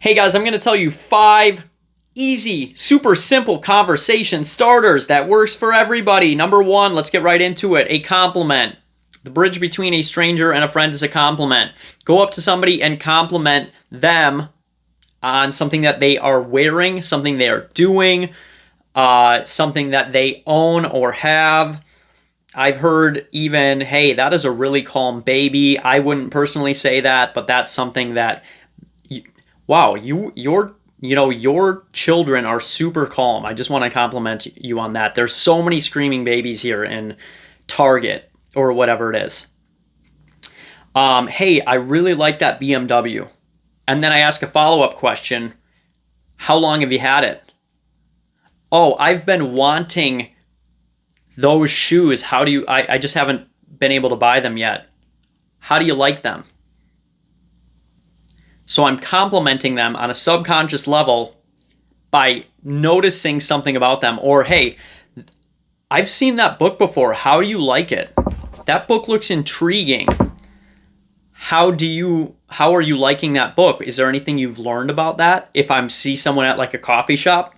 Hey guys, I'm going to tell you 5 easy, super simple conversation starters that works for everybody. Number 1, let's get right into it. A compliment. The bridge between a stranger and a friend is a compliment. Go up to somebody and compliment them on something that they are wearing, something they are doing, something that they own or have. I've heard even, hey, that is a really calm baby. I wouldn't personally say that, but that's something that wow, your children are super calm. I just want to compliment you on that. There's so many screaming babies here in Target or whatever it is. Hey, I really like that BMW. And then I ask a follow-up question. How long have you had it? Oh, I've been wanting those shoes. I just haven't been able to buy them yet. How do you like them? So I'm complimenting them on a subconscious level by noticing something about them. Or, hey, I've seen that book before. How do you like it? That book looks intriguing. How are you liking that book? Is there anything you've learned about that? If I see someone at like a coffee shop,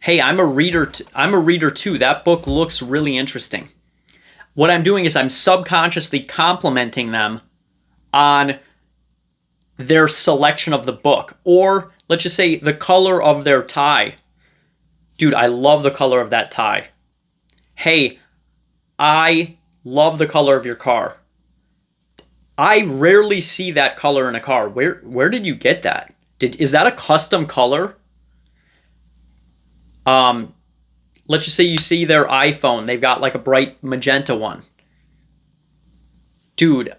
hey, I'm a reader too. That book looks really interesting. What I'm doing is I'm subconsciously complimenting them on their selection of the book, or let's just say the color of their tie. Dude, I love the color of that tie. Hey, I love the color of your car. I rarely see that color in a car. Where did you get that? Is that a custom color? Let's just say you see their iPhone. They've got like a bright magenta one. Dude,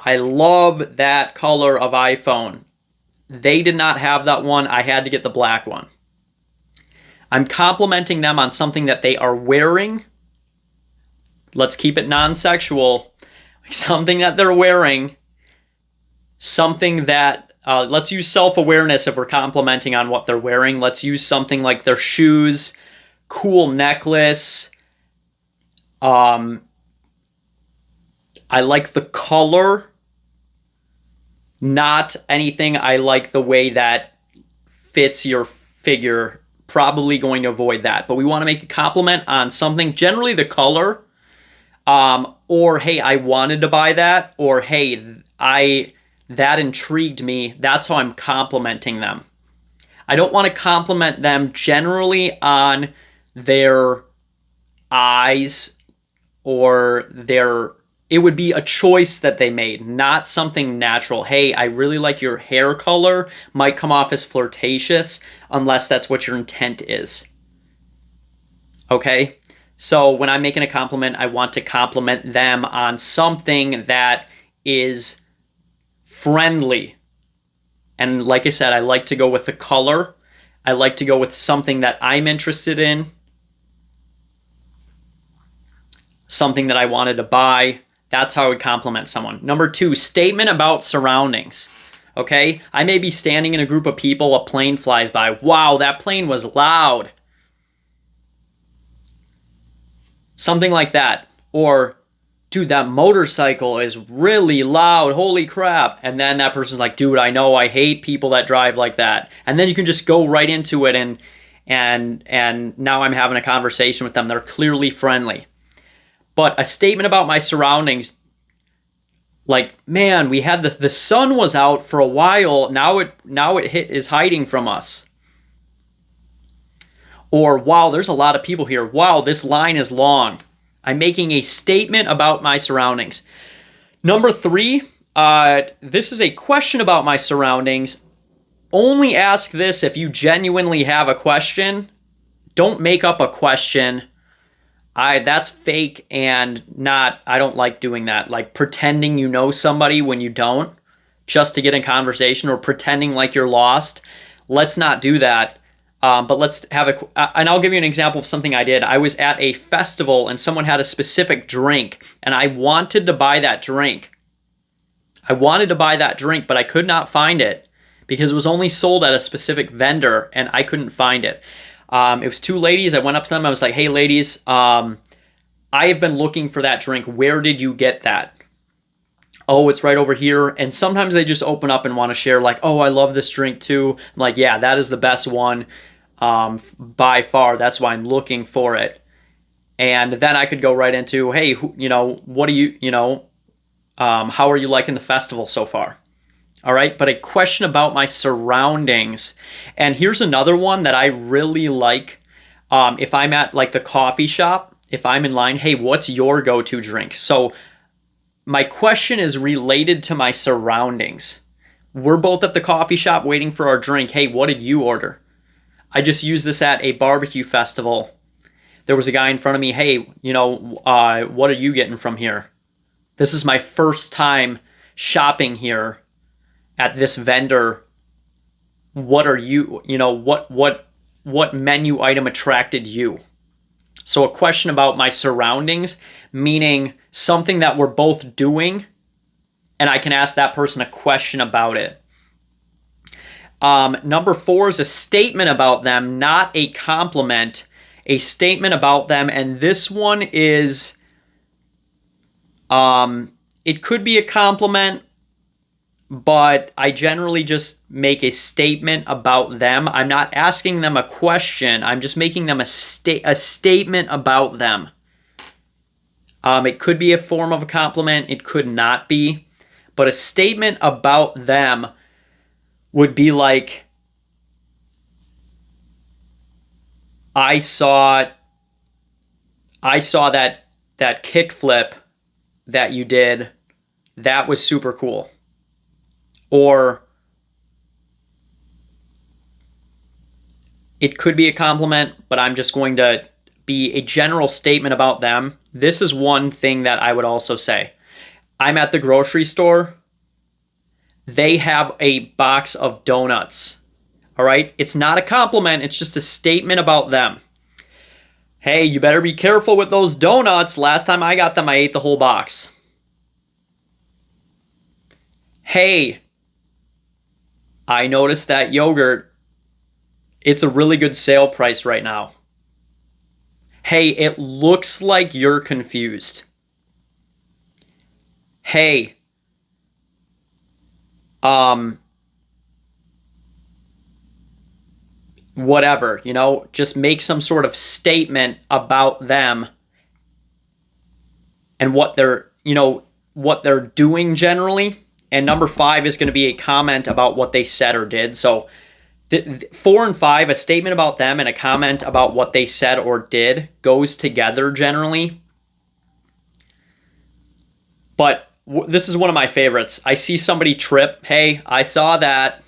I love that color of iPhone. They did not have that one. I had to get the black one. I'm complimenting them on something that they are wearing. Let's keep it non-sexual. Something that they're wearing. Something that, let's use self-awareness if we're complimenting on what they're wearing. Let's use something like their shoes, cool necklace. I like the color. Not anything I like the way that fits your figure. Probably going to avoid that. But we want to make a compliment on something, generally the color. Or, hey, I wanted to buy that. Or, hey, that intrigued me. That's how I'm complimenting them. I don't want to compliment them generally on their eyes or it would be a choice that they made, not something natural. Hey, I really like your hair color. Might come off as flirtatious unless that's what your intent is. Okay? So when I'm making a compliment, I want to compliment them on something that is friendly. And like I said, I like to go with the color. I like to go with something that I'm interested in. Something that I wanted to buy. That's how I would compliment someone. Number 2, statement about surroundings. Okay? I may be standing in a group of people, a plane flies by. Wow, that plane was loud. Something like that. Or, dude, that motorcycle is really loud. Holy crap. And then that person's like, dude, I know, I hate people that drive like that. And then you can just go right into it and now I'm having a conversation with them. They're clearly friendly. But a statement about my surroundings, like, man, we had the sun was out for a while. Now it is hiding from us. Or, wow, there's a lot of people here. Wow, this line is long. I'm making a statement about my surroundings. Number 3, this is a question about my surroundings. Only ask this if you genuinely have a question. Don't make up a question. That's fake and I don't like doing that. Like pretending you know somebody when you don't, just to get in conversation, or pretending like you're lost. Let's not do that. But let's have and I'll give you an example of something I did. I was at a festival and someone had a specific drink and I wanted to buy that drink. But I could not find it because it was only sold at a specific vendor and I couldn't find it. It was 2 ladies. I went up to them. I was like, hey, ladies, I have been looking for that drink. Where did you get that? oh, it's right over here. And sometimes they just open up and want to share, like, oh, I love this drink too. I'm like, yeah, that is the best one by far. That's why I'm looking for it. And then I could go right into, hey, what do how are you liking the festival so far? All right, but a question about my surroundings. And here's another one that I really like. If I'm at like the coffee shop, if I'm in line, hey, what's your go-to drink? So my question is related to my surroundings. We're both at the coffee shop waiting for our drink. Hey, what did you order? I just used this at a barbecue festival. There was a guy in front of me. Hey, what are you getting from here? This is my first time shopping here at this vendor. What are you, what menu item attracted you? So a question about my surroundings, meaning something that we're both doing, and I can ask that person a question about it. Number 4 is a statement about them, not a compliment. A statement about them, and this one is, it could be a compliment, but I generally just make a statement about them. I'm not asking them a question. I'm just making them a statement about them. It could be a form of a compliment. It could not be. But a statement about them would be like, I saw that kickflip that you did. That was super cool. Or it could be a compliment, but I'm just going to be a general statement about them. This is one thing that I would also say. I'm at the grocery store. They have a box of donuts. All right? It's not a compliment. It's just a statement about them. Hey, you better be careful with those donuts. Last time I got them, I ate the whole box. Hey, I noticed that yogurt, it's a really good sale price right now. Hey, it looks like you're confused. Hey, whatever, just make some sort of statement about them and what they're doing generally. And number 5 is going to be a comment about what they said or did. So 4 and 5, a statement about them and a comment about what they said or did goes together generally. But this is one of my favorites. I see somebody trip. Hey, I saw that.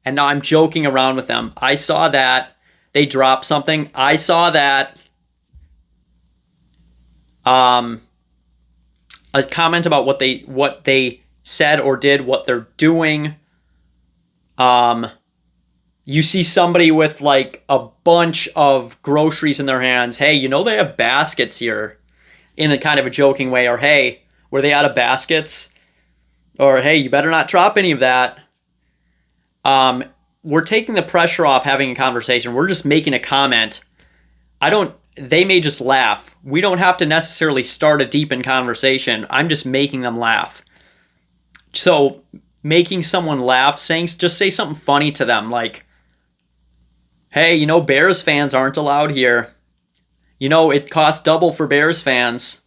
And now I'm joking around with them. I saw that. They dropped something. I saw that. A comment about what they said or did, what they're doing. You see somebody with like a bunch of groceries in their hands. Hey, they have baskets here, in a kind of a joking way. Or hey, were they out of baskets? Or hey, you better not drop any of that. We're taking the pressure off having a conversation. We're just making a comment. They may just laugh. We don't have to necessarily start a deepened conversation. I'm just making them laugh. So making someone laugh, just say something funny to them, like, hey, Bears fans aren't allowed here. It costs double for Bears fans.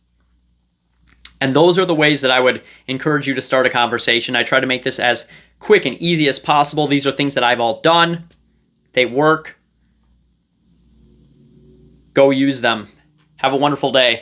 And those are the ways that I would encourage you to start a conversation. I try to make this as quick and easy as possible. These are things that I've all done. They work. Go use them. Have a wonderful day.